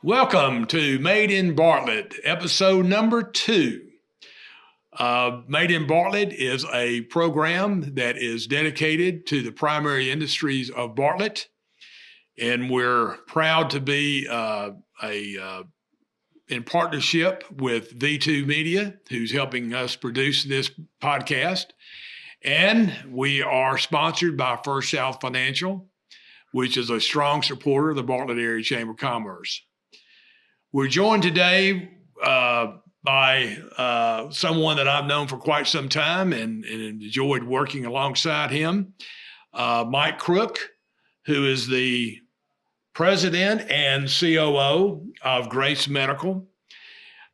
Welcome to Made in Bartlett, episode number 2. Made in Bartlett is a program that is dedicated to the primary industries of Bartlett, and we're proud to be in partnership with V2 Media, who's helping us produce this podcast. And we are sponsored by First South Financial, which is a strong supporter of the Bartlett Area Chamber of Commerce. We're joined today by someone that I've known for quite some time and enjoyed working alongside him, Mike Crook, who is the president and COO of Grace Medical.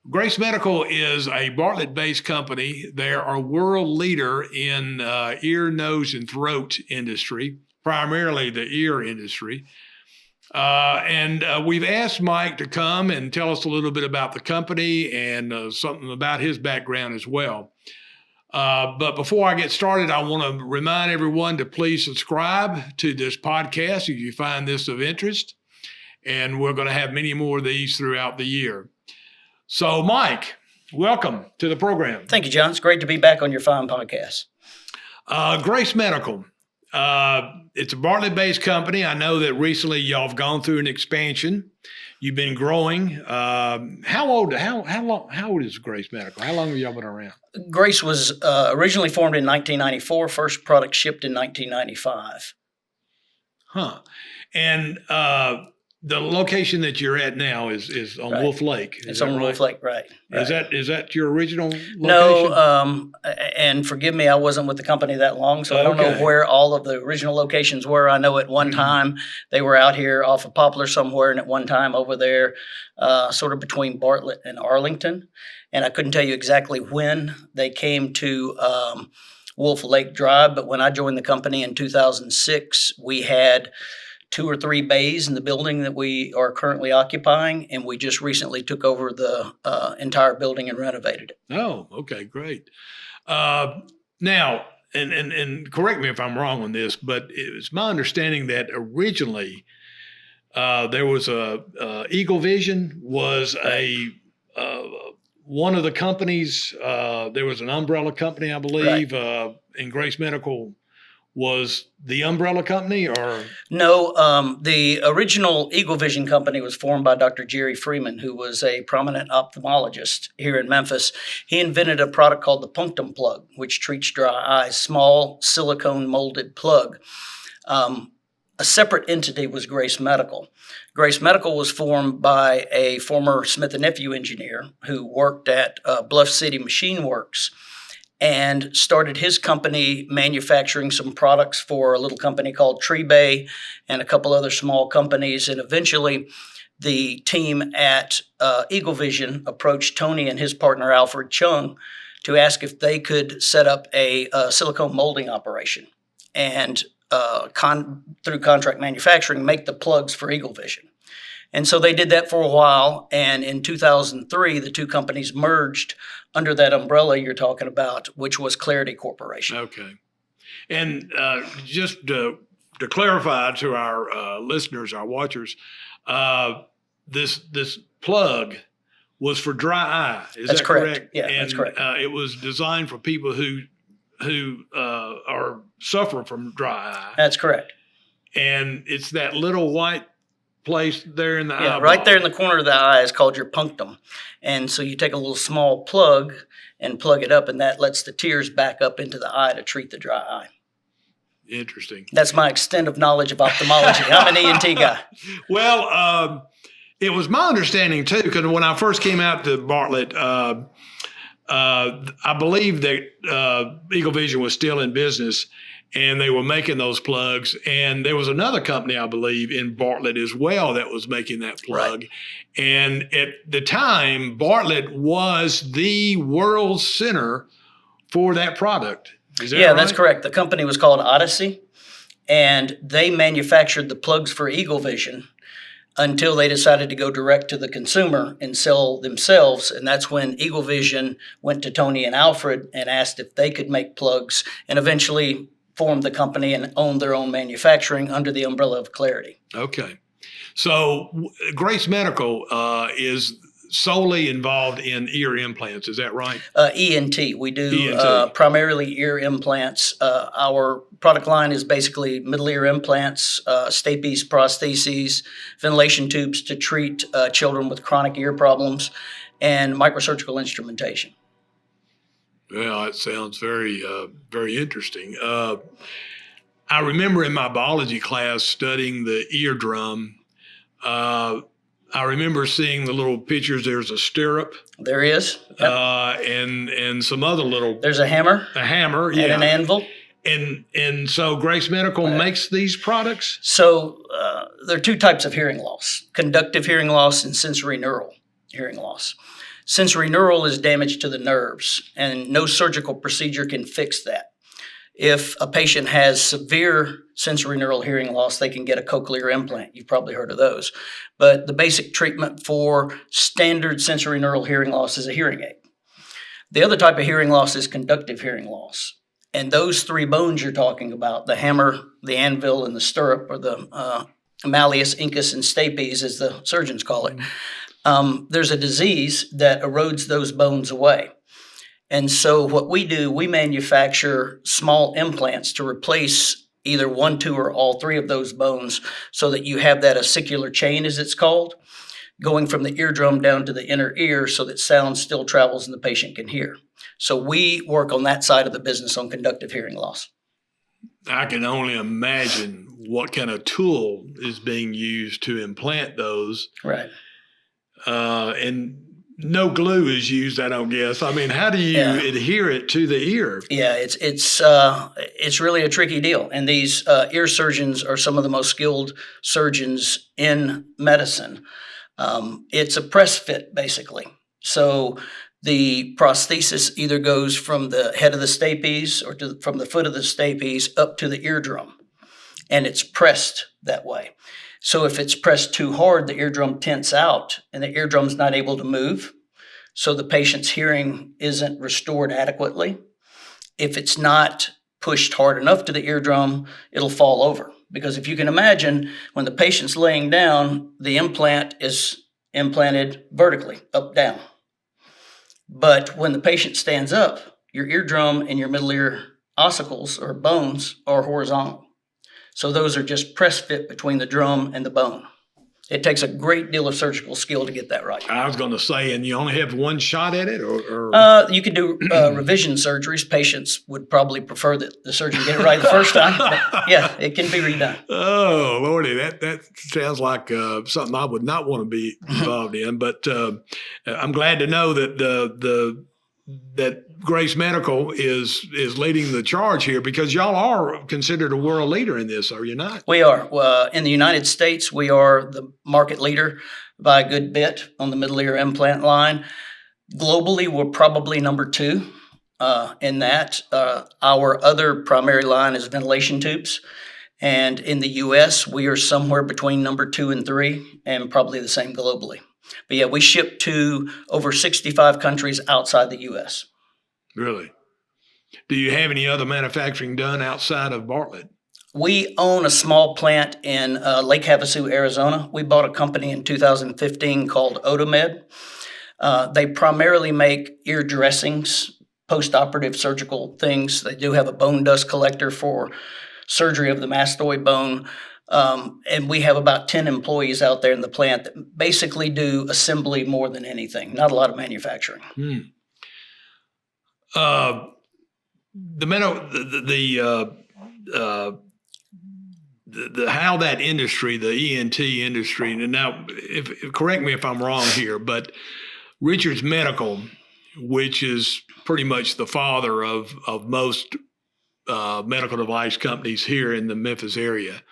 Grace Medical is a Bartlett-based company. They're a world leader in ear, nose, and throat industry, primarily the ear industry. And we've asked Mike to come and tell us a little bit about the company and something about his background as well. But before I get started, I want to remind everyone to please subscribe to this podcast if you find this of interest. And we're going to have many more of these throughout the year. So, Mike, welcome to the program. Thank you, John. It's great to be back on your fine podcast. Grace Medical. It's a Bartlett-based company. I know that recently y'all have gone through an expansion. You've been growing. How old is Grace Medical? How long have y'all been around? Grace was originally formed in 1994. First product shipped in 1995. Huh. And the location that you're at now is on Right. Wolf Lake. It's on Wolf Lake, right. Is that your original location? No, and forgive me, I wasn't with the company that long, so I don't know where all of the original locations were. I know at one time they were out here off of Poplar somewhere, and at one time over there, sort of between Bartlett and Arlington. And I couldn't tell you exactly when they came to Wolf Lake Drive, but when I joined the company in 2006, we had 2 or 3 bays in the building that we are currently occupying, and we just recently took over the entire building and renovated it. Oh, okay, great. Now, and correct me if I'm wrong on this, but it's my understanding that originally there was Eagle Vision was one of the companies. There was an umbrella company, I believe, Right. And Grace Medical was the umbrella company, or? No, the original Eagle Vision company was formed by Dr. Jerry Freeman, who was a prominent ophthalmologist here in Memphis. He invented a product called the punctum plug, which treats dry eyes, small silicone molded plug. A separate entity was Grace Medical. Grace Medical was formed by a former Smith & Nephew engineer who worked at Bluff City Machine Works, and started his company manufacturing some products for a little company called Tree Bay and a couple other small companies. And eventually the team at Eagle Vision approached Tony and his partner Alfred Chung to ask if they could set up a silicone molding operation and through contract manufacturing make the plugs for Eagle Vision. And so they did that for a while, and in 2003, the two companies merged under that umbrella you're talking about, which was Clarity Corporation. Okay. And just to clarify to our listeners, our watchers, this plug was for dry eye. Is that correct? Yeah, and, that's correct. It was designed for people who suffer from dry eye. That's correct. And it's that little white place there in the eye. Yeah, right there in the corner of the eye is called your punctum. And so you take a little small plug and plug it up, and that lets the tears back up into the eye to treat the dry eye. Interesting. That's my extent of knowledge of ophthalmology. I'm an ENT guy. Well, it was my understanding, too, because when I first came out to Bartlett, I believe that Eagle Vision was still in business, and they were making those plugs. And there was another company, I believe, in Bartlett as well that was making that plug. Right. And at the time, Bartlett was the world center for that product. Is that right? That's correct. The company was called Odyssey, and they manufactured the plugs for Eagle Vision until they decided to go direct to the consumer and sell themselves. And that's when Eagle Vision went to Tony and Alfred and asked if they could make plugs, and eventually formed the company and owned their own manufacturing under the umbrella of Clarity. Okay. So Grace Medical is solely involved in ear implants. Is that right? ENT. We do ENT. primarily ear implants. Our product line is basically middle ear implants, stapes, prostheses, ventilation tubes to treat children with chronic ear problems, and microsurgical instrumentation. Well, it sounds very, very interesting. I remember in my biology class studying the eardrum. I remember seeing the little pictures. There's a stirrup. There is. Yep. And some other little. There's a hammer. A hammer, yeah. And an anvil. And so Grace Medical makes these products? So there are two types of hearing loss: conductive hearing loss and sensory neural hearing loss. Sensory neural is damage to the nerves, and no surgical procedure can fix that. If a patient has severe sensory neural hearing loss, they can get a cochlear implant. You've probably heard of those. But the basic treatment for standard sensory neural hearing loss is a hearing aid. The other type of hearing loss is conductive hearing loss. And those three bones you're talking about, the hammer, the anvil, and the stirrup, or the malleus, incus, and stapes, as the surgeons call it, there's a disease that erodes those bones away. And so what we do, we manufacture small implants to replace either one, two, or all three of those bones so that you have that acicular chain, as it's called, going from the eardrum down to the inner ear so that sound still travels and the patient can hear. So we work on that side of the business on conductive hearing loss. I can only imagine what kind of tool is being used to implant those. Right. And no glue is used, I don't guess. I mean, how do you adhere it to the ear? Yeah, it's really a tricky deal. And these ear surgeons are some of the most skilled surgeons in medicine. It's a press fit, basically. So the prosthesis either goes from the head of the stapes or from the foot of the stapes up to the eardrum, and it's pressed that way. So if it's pressed too hard, the eardrum tents out and the eardrum's not able to move. So the patient's hearing isn't restored adequately. If it's not pushed hard enough to the eardrum, it'll fall over. Because if you can imagine, when the patient's laying down, the implant is implanted vertically, up, down. But when the patient stands up, your eardrum and your middle ear ossicles or bones are horizontal. So those are just press fit between the drum and the bone. It takes a great deal of surgical skill to get that right. I was going to say, and you only have one shot at it? Or? You can do revision surgeries. Patients would probably prefer that the surgeon get it right the first time. But yeah, it can be redone. Oh, Lordy, that sounds like something I would not want to be involved in. But I'm glad to know that that Grace Medical is leading the charge here, because y'all are considered a world leader in this, are you not? We are. In the United States, we are the market leader by a good bit on the middle ear implant line. Globally, we're probably number 2 in that. Our other primary line is ventilation tubes. And in the U.S., we are somewhere between number 2 and 3, and probably the same globally. But yeah, we ship to over 65 countries outside the U.S. Really? Do you have any other manufacturing done outside of Bartlett? We own a small plant in Lake Havasu, Arizona. We bought a company in 2015 called Otomed. They primarily make ear dressings, post-operative surgical things. They do have a bone dust collector for surgery of the mastoid bone. And we have about 10 employees out there in the plant that basically do assembly more than anything, not a lot of manufacturing. How that industry, the ENT industry, and now correct me if I'm wrong here, but Richards Medical, which is pretty much the father of most medical device companies here in the Memphis area,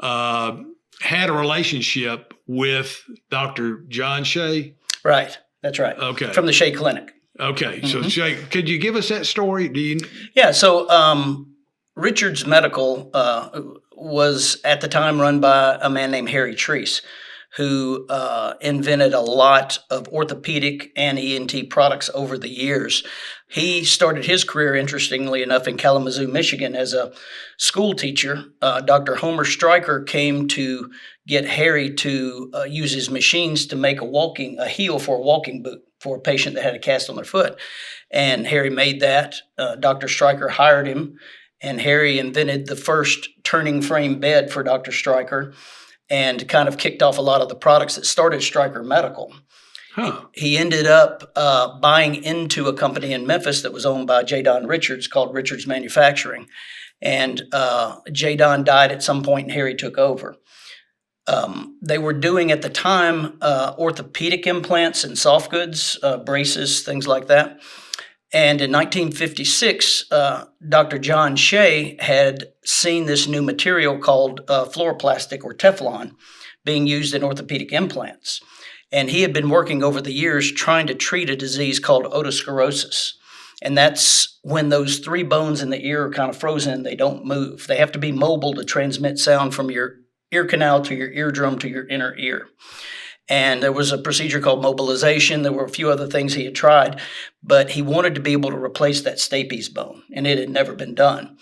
had a relationship with Dr. John Shea. Right, that's right. Okay. From the Shea Clinic. Okay, so Shea, could you give us that story? Yeah, so Richards Medical was at the time run by a man named Harry Treese. who invented a lot of orthopedic and ENT products over the years. He started his career, interestingly enough, in Kalamazoo, Michigan as a school teacher. Dr. Homer Stryker came to get Harry to use his machines to make a heel for a walking boot for a patient that had a cast on their foot. And Harry made that. Dr. Stryker hired him, and Harry invented the first turning frame bed for Dr. Stryker and kind of kicked off a lot of the products that started Stryker Medical. Huh. He ended up buying into a company in Memphis that was owned by J. Don Richards called Richards Manufacturing. And J. Don died at some point and Harry took over. They were doing at the time orthopedic implants and soft goods, braces, things like that. And in 1956, Dr. John Shea had seen this new material called fluoroplastic or Teflon being used in orthopedic implants. And he had been working over the years trying to treat a disease called otosclerosis. And that's when those three bones in the ear are kind of frozen and they don't move. They have to be mobile to transmit sound from your ear canal to your eardrum to your inner ear. And there was a procedure called mobilization. There were a few other things he had tried, but he wanted to be able to replace that stapes bone, and it had never been done.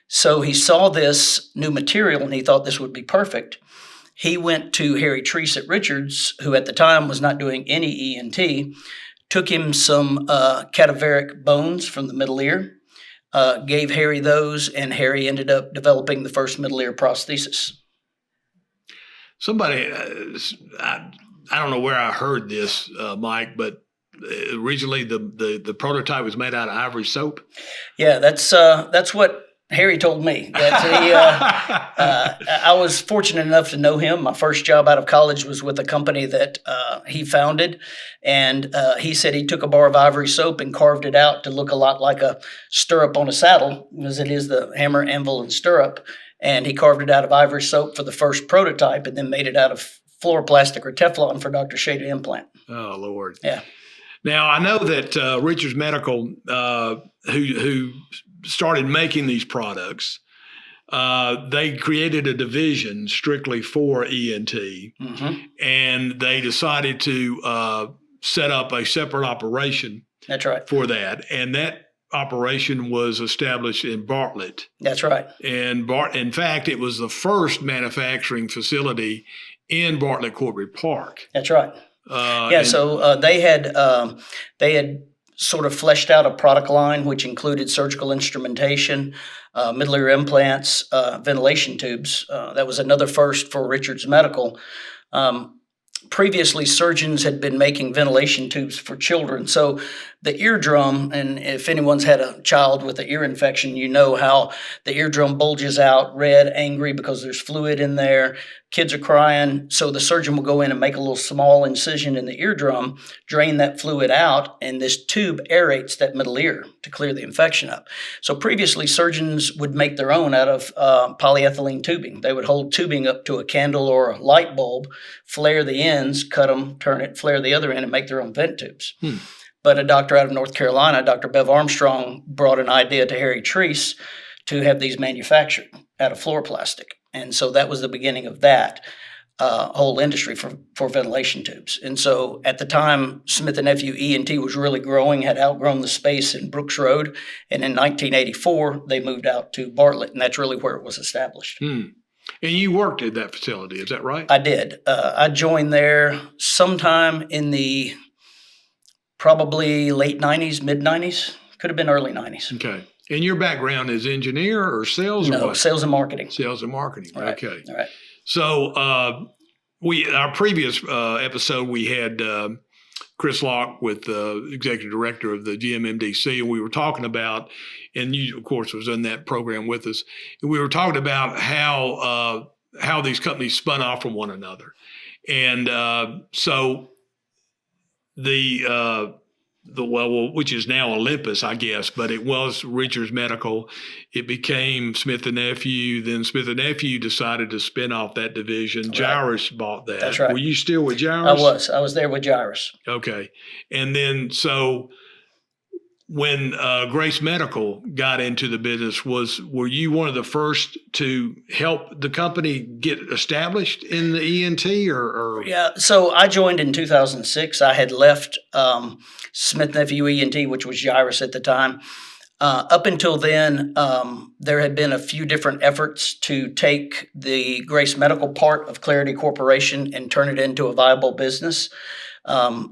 So he saw this new material and he thought this would be perfect. He went to Harry Treese at Richards, who at the time was not doing any ENT, took him some cadaveric bones from the middle ear, gave Harry those, and Harry ended up developing the first middle ear prosthesis. Somebody, I don't know where I heard this, Mike, but originally the prototype was made out of ivory soap. Yeah, that's what Harry told me. That he, I was fortunate enough to know him. My first job out of college was with a company that he founded, and he said he took a bar of ivory soap and carved it out to look a lot like a stirrup on a saddle, as it is the hammer, anvil, and stirrup. And he carved it out of ivory soap for the first prototype, and then made it out of fluoroplastic or Teflon for Dr. Shea to implant. Oh, Lord. Yeah. Now, I know that Richards Medical, who started making these products, they created a division strictly for ENT, and they decided to set up a separate operation. That's right. For that. And that operation was established in Bartlett. That's right. And in fact, it was the first manufacturing facility in Bartlett Corbett Park. That's right. So they had sort of fleshed out a product line which included surgical instrumentation, middle ear implants, ventilation tubes. That was another first for Richards Medical. Previously, surgeons had been making ventilation tubes for children. So the eardrum, and if anyone's had a child with an ear infection, you know how the eardrum bulges out red, angry because there's fluid in there. Kids are crying. So the surgeon will go in and make a little small incision in the eardrum, drain that fluid out, and this tube aerates that middle ear to clear the infection up. So previously, surgeons would make their own out of polyethylene tubing. They would hold tubing up to a candle or a light bulb, flare the ends, cut them, turn it, flare the other end, and make their own vent tubes. But a doctor out of North Carolina, Dr. Bev Armstrong, brought an idea to Harry Treese to have these manufactured out of fluoroplastic. And so that was the beginning of that whole industry for ventilation tubes. And so at the time, Smith & Nephew ENT was really growing, had outgrown the space in Brooks Road. And in 1984, they moved out to Bartlett, and that's really where it was established. And you worked at that facility, is that right? I did. I joined there sometime in the probably late 90s, mid 90s, could have been early 90s. Okay. And your background is engineer or sales? No, or what? Sales and marketing. Sales and marketing. Right. Okay. All right. So our previous episode, we had Chris Locke with the executive director of the GMMDC, and we were talking about, and you, of course, was in that program with us, and we were talking about how these companies spun off from one another. And so which is now Olympus, I guess, but it was Richards Medical. It became Smith & Nephew. Then Smith & Nephew decided to spin off that division. Right. Gyrus bought that. That's right. Were you still with Gyrus? I was there with Gyrus. Okay. And then, so when Grace Medical got into the business, were you one of the first to help the company get established in the ENT or? Yeah, so I joined in 2006. I had left Smith Nephew ENT, which was Gyrus at the time. Up until then, there had been a few different efforts to take the Grace Medical part of Clarity Corporation and turn it into a viable business.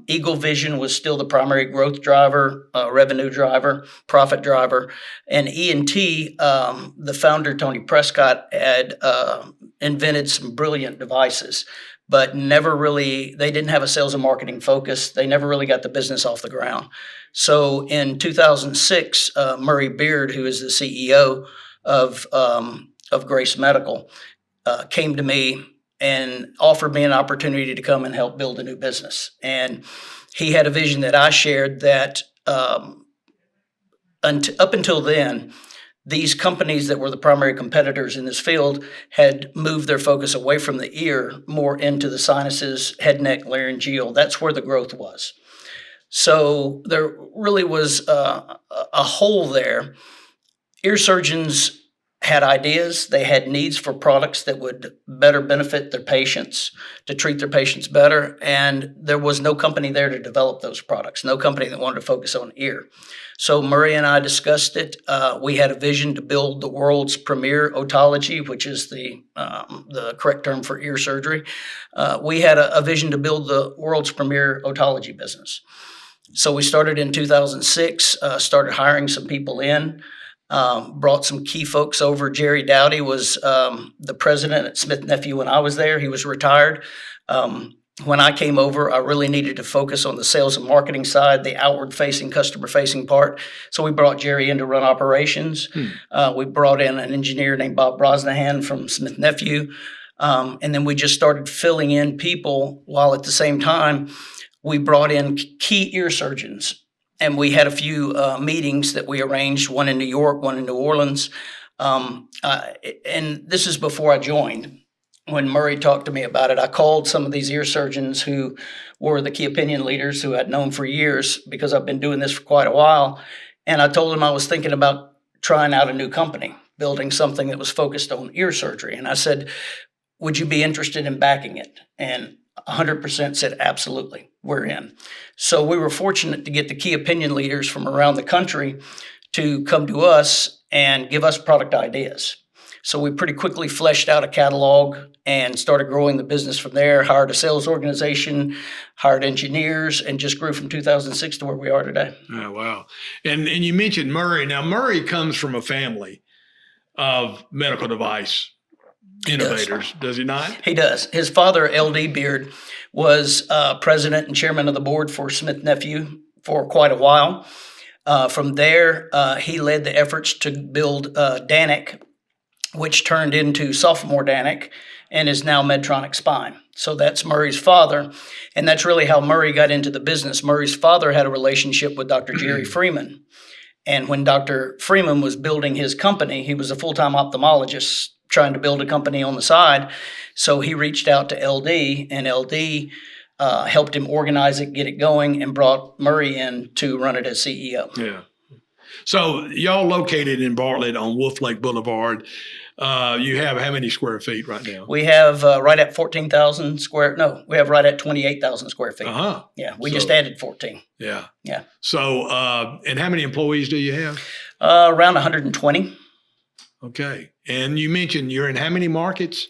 Eagle Vision was still the primary growth driver, revenue driver, profit driver. And ENT, the founder, Tony Prescott, had invented some brilliant devices, but they didn't have a sales and marketing focus. They never really got the business off the ground. So in 2006, Murray Beard, who is the CEO of Grace Medical, came to me and offered me an opportunity to come and help build a new business. And he had a vision that I shared that up until then, these companies that were the primary competitors in this field had moved their focus away from the ear more into the sinuses, head, neck, laryngeal. That's where the growth was. So there really was a hole there. Ear surgeons had ideas. They had needs for products that would better benefit their patients, to treat their patients better. And there was no company there to develop those products, no company that wanted to focus on ear. So Murray and I discussed it. We had a vision to build the world's premier otology, which is the correct term for ear surgery. We had a vision to build the world's premier otology business. So we started in 2006, started hiring some people in. Brought some key folks over. Jerry Dowdy was the president at Smith Nephew when I was there. He was retired. When I came over, I really needed to focus on the sales and marketing side, the outward-facing, customer-facing part. So we brought Jerry in to run operations. We brought in an engineer named Bob Brosnahan from Smith Nephew. And then we just started filling in people while at the same time we brought in key ear surgeons. And we had a few meetings that we arranged, one in New York, one in New Orleans. And this is before I joined. When Murray talked to me about it, I called some of these ear surgeons who were the key opinion leaders who I'd known for years because I've been doing this for quite a while. And I told them I was thinking about trying out a new company, building something that was focused on ear surgery. And I said, would you be interested in backing it? And 100% said, absolutely, we're in. So we were fortunate to get the key opinion leaders from around the country to come to us and give us product ideas. So we pretty quickly fleshed out a catalog and started growing the business from there, hired a sales organization, hired engineers, and just grew from 2006 to where we are today. Oh, wow. And you mentioned Murray. Now, Murray comes from a family of medical device innovators, does he not? He does. His father, L.D. Beard, was president and chairman of the board for Smith Nephew for quite a while. From there, he led the efforts to build Danik, which turned into Sophomore Danik and is now Medtronic Spine. So that's Murray's father, and that's really how Murray got into the business. Murray's father had a relationship with Dr. Jerry Freeman, and when Dr. Freeman was building his company, he was a full-time ophthalmologist trying to build a company on the side. So he reached out to LD, and LD helped him organize it, get it going, and brought Murray in to run it as CEO. Yeah. So y'all located in Bartlett on Wolf Lake Boulevard. You have how many square feet right now? We have right at 14,000 square. No, we have right at 28,000 square feet. Uh-huh. Yeah, we just added 14. Yeah. Yeah. So, and how many employees do you have? Around 120. Okay. And you mentioned you're in how many markets?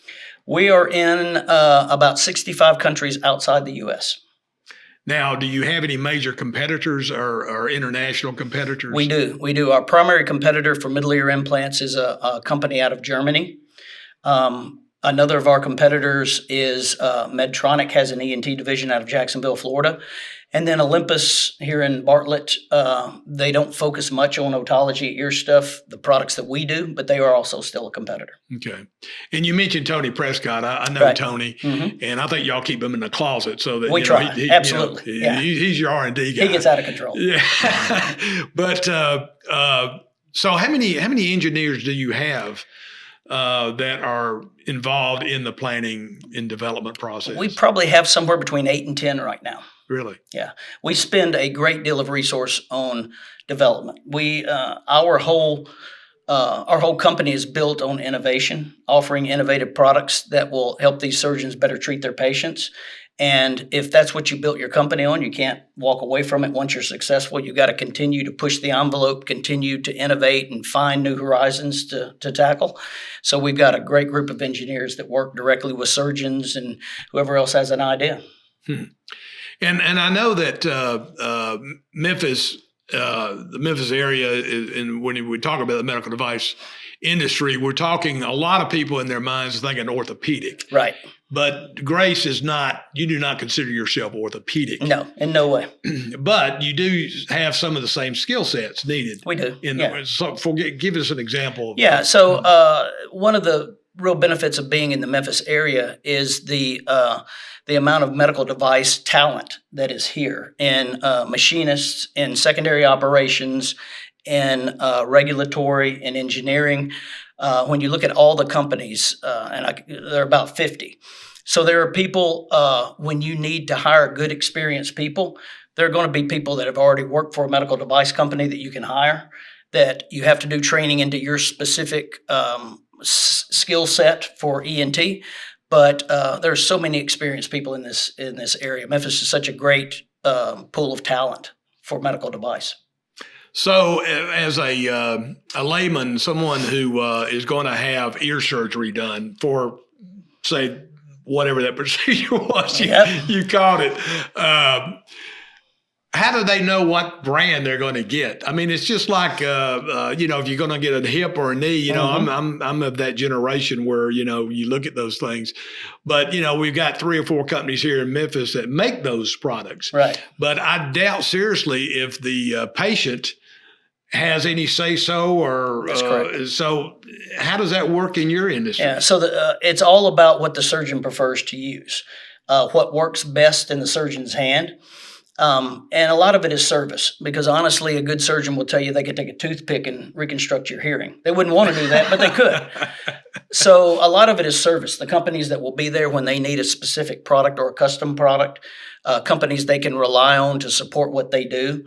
We are in about 65 countries outside the U.S. Now, do you have any major competitors or international competitors? We do. Our primary competitor for middle ear implants is a company out of Germany. Another of our competitors is Medtronic, has an ENT division out of Jacksonville, Florida. And then Olympus here in Bartlett, they don't focus much on otology ear stuff, the products that we do, but they are also still a competitor. Okay. And you mentioned Tony Prescott. I know Right. Tony, Mm-hmm. and I think y'all keep him in the closet so that We try. Absolutely. Yeah. He's your R&D guy. He gets out of control. Yeah. But so how many engineers do you have that are involved in the planning and development process? We probably have somewhere between 8 and 10 right now. Really? Yeah, we spend a great deal of resource on development. Our whole company is built on innovation, offering innovative products that will help these surgeons better treat their patients. And if that's what you built your company on, you can't walk away from it once you're successful. You got to continue to push the envelope, continue to innovate and find new horizons to tackle. So we've got a great group of engineers that work directly with surgeons and whoever else has an idea. And I know that Memphis, the Memphis area, and when we talk about the medical device industry, we're talking a lot of people in their minds thinking orthopedic. Right. But Grace is not, you do not consider yourself orthopedic. No, in no way. But you do have some of the same skill sets needed. We do. So give us an example. Yeah. So one of the real benefits of being in the Memphis area is the amount of medical device talent that is here in machinists, in secondary operations, in regulatory and engineering. When you look at all the companies, there are about 50. So there are people, when you need to hire good, experienced people, there are going to be people that have already worked for a medical device company that you can hire, that you have to do training into your specific skill set for ENT. But there are so many experienced people in this area. Memphis is such a great pool of talent for medical device. So, as a layman, someone who is going to have ear surgery done for, say, whatever that procedure was, you called it. How do they know what brand they're going to get? I mean, it's just like if you're going to get a hip or a knee. I'm of that generation where you look at those things, but we've got 3 or 4 companies here in Memphis that make those products. Right. But I doubt seriously if the patient has any say so, or That's correct. So how does that work in your industry? Yeah, so it's all about what the surgeon prefers to use, what works best in the surgeon's hand. And a lot of it is service, because honestly, a good surgeon will tell you they could take a toothpick and reconstruct your hearing. They wouldn't want to do that, but they could. So a lot of it is service. The companies that will be there when they need a specific product or a custom product, companies they can rely on to support what they do,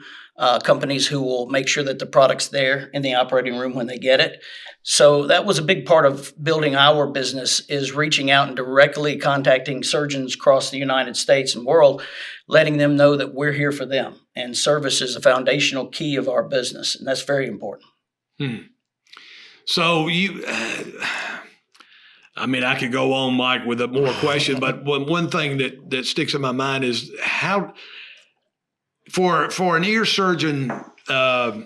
companies who will make sure that the product's there in the operating room when they get it. So that was a big part of building our business, is reaching out and directly contacting surgeons across the United States and world, letting them know that we're here for them. And service is a foundational key of our business, and that's very important. So I could go on, Mike, with more questions, but one thing that sticks in my mind is how, for an ear surgeon, how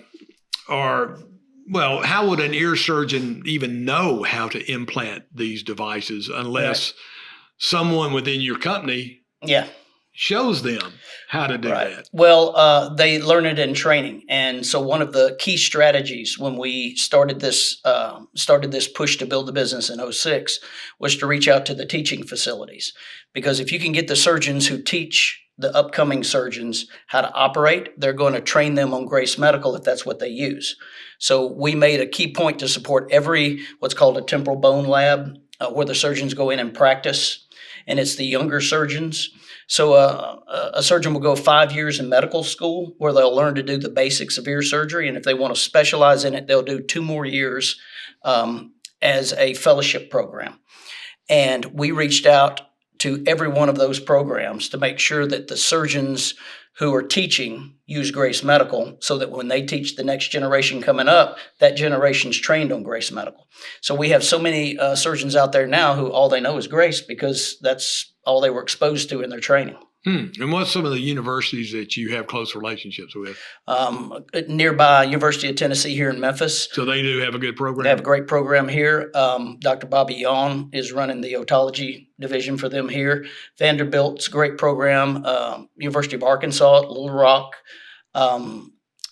would an ear surgeon even know how to implant these devices unless someone within your company shows them how to do that? Well, they learn it in training. And so one of the key strategies when we started this push to build the business in 2006 was to reach out to the teaching facilities. Because if you can get the surgeons who teach the upcoming surgeons how to operate, they're going to train them on Grace Medical if that's what they use. So we made a key point to support every what's called a temporal bone lab, where the surgeons go in and practice, and it's the younger surgeons. So a surgeon will go 5 years in medical school where they'll learn to do the basics of ear surgery, and if they want to specialize in it, they'll do 2 more years as a fellowship program. And we reached out to every one of those programs to make sure that the surgeons who are teaching use Grace Medical, so that when they teach the next generation coming up, that generation's trained on Grace Medical. So we have so many surgeons out there now who all they know is Grace, because that's all they were exposed to in their training. And what's some of the universities that you have close relationships with? Nearby, University of Tennessee here in Memphis. So they do have a good program? They have a great program here. Dr. Bobby Yawn is running the otology division for them here. Vanderbilt's a great program. University of Arkansas, Little Rock,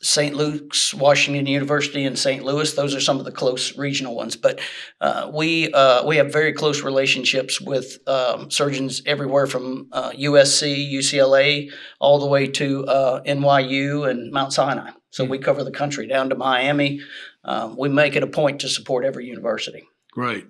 St. Luke's, Washington University in St. Louis. Those are some of the close regional ones. But we have very close relationships with surgeons everywhere from USC, UCLA, all the way to NYU and Mount Sinai. So we cover the country down to Miami. We make it a point to support every university. Great.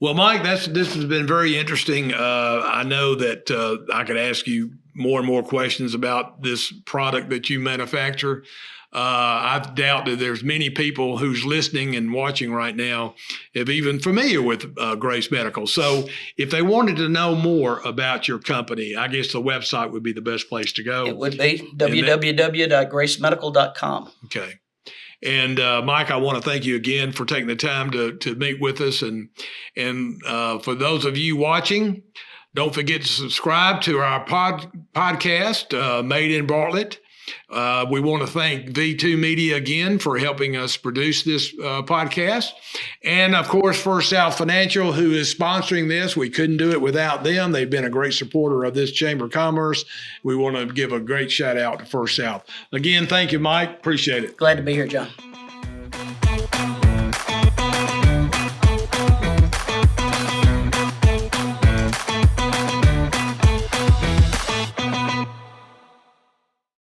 Well, Mike, this has been very interesting. I know that I could ask you more and more questions about this product that you manufacture. I doubt that there's many people who's listening and watching right now if even familiar with Grace Medical. So if they wanted to know more about your company, I guess the website would be the best place to go. It would be www.gracemedical.com. Okay. And Mike, I want to thank you again for taking the time to meet with us. And for those of you watching, don't forget to subscribe to our podcast, Made in Bartlett. We want to thank V2 Media again for helping us produce this podcast. And, of course, First South Financial, who is sponsoring this. We couldn't do it without them. They've been a great supporter of this Chamber of Commerce. We want to give a great shout out to First South. Again, thank you, Mike. Appreciate it. Glad to be here, John.